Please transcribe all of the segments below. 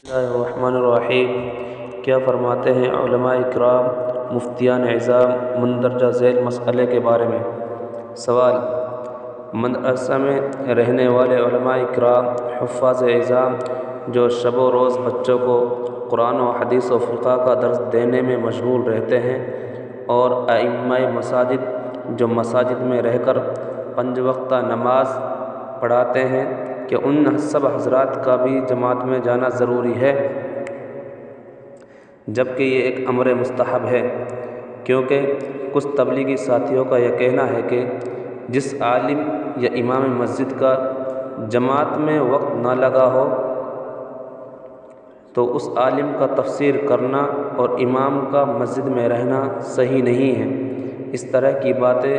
اللہ الرحمن الرحیم۔ کیا فرماتے ہیں علماء اکرام مفتیان اعظام مندرجہ ذیل مسئلے کے بارے میں؟ سوال: مدرسہ میں رہنے والے علماء اکرام حفاظ اعظام جو شب و روز بچوں کو قرآن و حدیث و فقہ کا درس دینے میں مشغول رہتے ہیں، اور ائمہ مساجد جو مساجد میں رہ کر 5 وقتہ نماز پڑھاتے ہیں، کہ ان سب حضرات کا بھی جماعت میں جانا ضروری ہے، جبکہ یہ ایک امر مستحب ہے، کیونکہ کچھ تبلیغی ساتھیوں کا یہ کہنا ہے کہ جس عالم یا امام مسجد کا جماعت میں وقت نہ لگا ہو تو اس عالم کا تفسیر کرنا اور امام کا مسجد میں رہنا صحیح نہیں ہے۔ اس طرح کی باتیں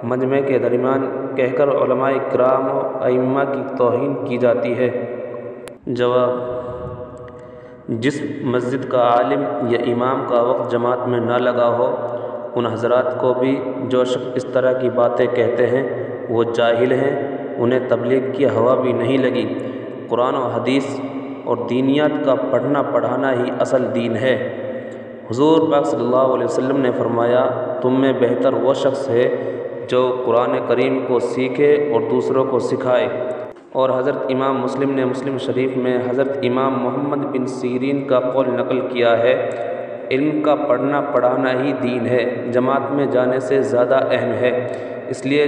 مجمع کے درمیان کہہ کر علماء اکرام و ائمہ کی توہین کی جاتی ہے۔ جواب: جس مسجد کا عالم یا امام کا وقت جماعت میں نہ لگا ہو، ان حضرات کو بھی جو شخص اس طرح کی باتیں کہتے ہیں وہ جاہل ہیں، انہیں تبلیغ کی ہوا بھی نہیں لگی۔ قرآن و حدیث اور دینیات کا پڑھنا پڑھانا ہی اصل دین ہے۔ حضور پاک صلی اللہ علیہ وسلم نے فرمایا، تم میں بہتر وہ شخص ہے جو قرآن کریم کو سیکھے اور دوسروں کو سکھائے۔ اور حضرت امام مسلم نے مسلم شریف میں حضرت امام محمد بن سیرین کا قول نقل کیا ہے، علم کا پڑھنا پڑھانا ہی دین ہے، جماعت میں جانے سے زیادہ اہم ہے۔ اس لیے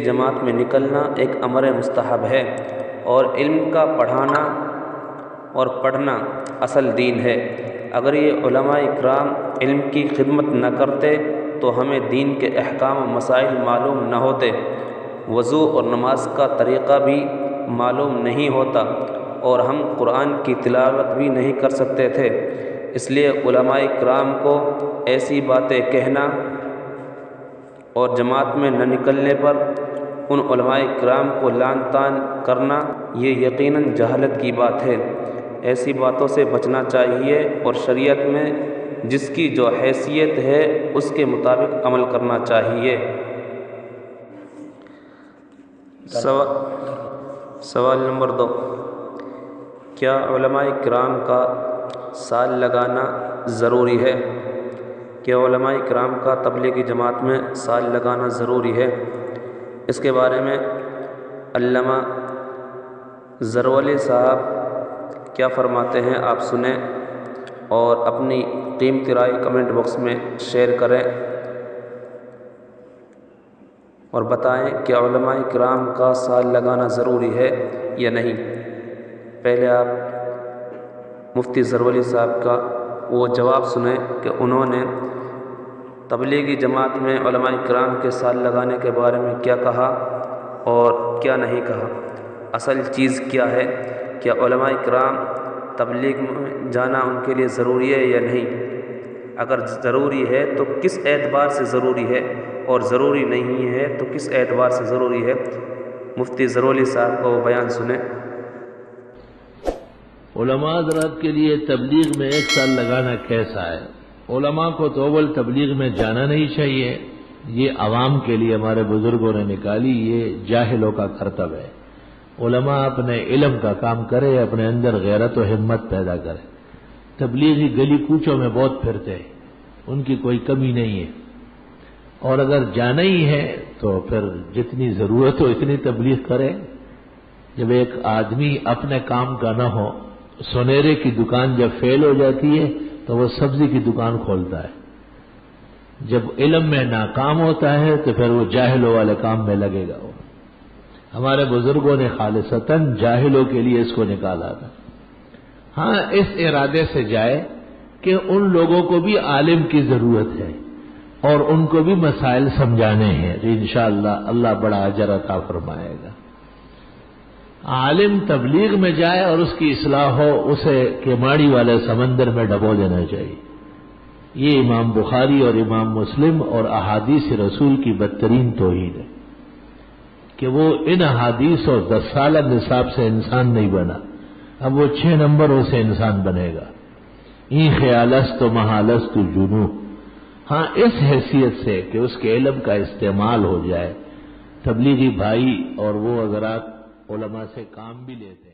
جماعت میں نکلنا ایک امر مستحب ہے، اور علم کا پڑھانا اور پڑھنا اصل دین ہے۔ اگر یہ علماء اکرام علم کی خدمت نہ کرتے تو ہمیں دین کے احکام و مسائل معلوم نہ ہوتے، وضو اور نماز کا طریقہ بھی معلوم نہیں ہوتا، اور ہم قرآن کی تلاوت بھی نہیں کر سکتے تھے۔ اس لیے علماء اکرام کو ایسی باتیں کہنا اور جماعت میں نہ نکلنے پر ان علماء اکرام کو لعن طعن کرنا یہ یقیناً جہالت کی بات ہے۔ ایسی باتوں سے بچنا چاہیے اور شریعت میں جس کی جو حیثیت ہے اس کے مطابق عمل کرنا چاہیے۔ سوال نمبر 2: کیا علماء کرام کا سال لگانا ضروری ہے؟ کیا علماء کرام کا تبلیغی جماعت میں سال لگانا ضروری ہے؟ اس کے بارے میں علامہ زرولی صاحب کیا فرماتے ہیں، آپ سنیں اور اپنی قیمتی رائے کمنٹ باکس میں شیئر کریں، اور بتائیں کہ علماء کرام کا سال لگانا ضروری ہے یا نہیں۔ پہلے آپ مفتی زرولی صاحب کا وہ جواب سنیں کہ انہوں نے تبلیغی جماعت میں علماء کرام کے سال لگانے کے بارے میں کیا کہا اور کیا نہیں کہا۔ اصل چیز کیا ہے، کیا علماء کرام تبلیغ میں جانا ان کے لیے ضروری ہے یا نہیں؟ اگر ضروری ہے تو کس اعتبار سے ضروری ہے، اور ضروری نہیں ہے تو کس اعتبار سے ضروری ہے؟ مفتی زرولی صاحب کو بیان سنیں۔ علماء حضرات کے لیے تبلیغ میں 1 سال لگانا کیسا ہے؟ علماء کو تو اول تبلیغ میں جانا نہیں چاہیے، یہ عوام کے لیے ہمارے بزرگوں نے نکالی، یہ جاہلوں کا کرتب ہے۔ علماء اپنے علم کا کام کرے، اپنے اندر غیرت و ہمت پیدا کرے۔ تبلیغی گلی کوچوں میں بہت پھرتے ہیں، ان کی کوئی کمی نہیں ہے، اور اگر جانا ہی ہے تو پھر جتنی ضرورت ہو اتنی تبلیغ کرے۔ جب ایک آدمی اپنے کام کا نہ ہو، سونیرے کی دکان جب فیل ہو جاتی ہے تو وہ سبزی کی دکان کھولتا ہے۔ جب علم میں ناکام ہوتا ہے تو پھر وہ جاہلوں والے کام میں لگے گا۔ ہمارے بزرگوں نے خالصتاً جاہلوں کے لیے اس کو نکالا تھا۔ ہاں، اس ارادے سے جائے کہ ان لوگوں کو بھی عالم کی ضرورت ہے اور ان کو بھی مسائل سمجھانے ہیں، تو انشاءاللہ اللہ بڑا اجر عطا فرمائے گا۔ عالم تبلیغ میں جائے اور اس کی اصلاح ہو، اسے کیماڑی والے سمندر میں ڈبو دینا چاہیے۔ یہ امام بخاری اور امام مسلم اور احادیث رسول کی بدترین توہین ہے کہ وہ ان احادیث اور 10 سالہ نصاب سے انسان نہیں بنا، اب وہ 6 نمبروں سے انسان بنے گا۔ این خیالست و محالست جنو، ہاں اس حیثیت سے کہ اس کے علم کا استعمال ہو جائے۔ تبلیغی بھائی اور وہ حضرات علماء سے کام بھی لیتے ہیں۔